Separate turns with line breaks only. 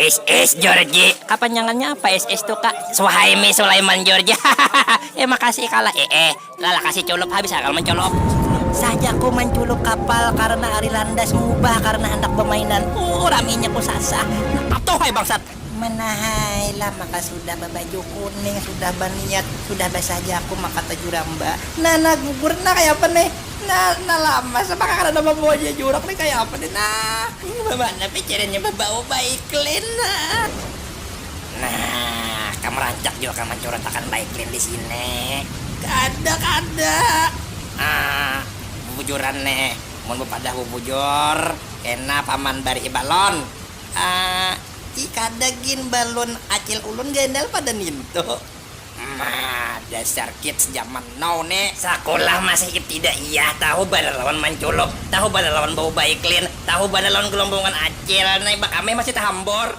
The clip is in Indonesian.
SS Georgie. Kepanjangannya apa SS tuh kak? Suhaimi Sulaiman Georgie. Makasih kalah. Lala kasih culup habis akal mencolok. Saja ku menculuk kapal karena hari landas mengubah karena hendak permainan. Raminya ku sasah. Atuh hai bangsat. Menahailah maka sudah babaju kuning, sudah berniat, sudah saja aku maka tajuramba. Nah gugur nah kayak apa nih? Nah lama sama karena bawa aja jurak nih kayak apa nih? Nah ini bagaimana pikirannya bawa Baiklin. Nah kamu rancak juga kamu curatakan Baiklin di sini. Kada. Bubujuran nih, mau pada bubujur, kena paman bari balon. Jika daging balon acil ulun gendal pada ninto. Dasar kids zaman now nih. Sekolah masih tidak iya tahu pada lawan manculuk, tahu pada lawan bau Baiklin, tahu pada lawan gelombongan acil. Nih bak ame masih tahambor.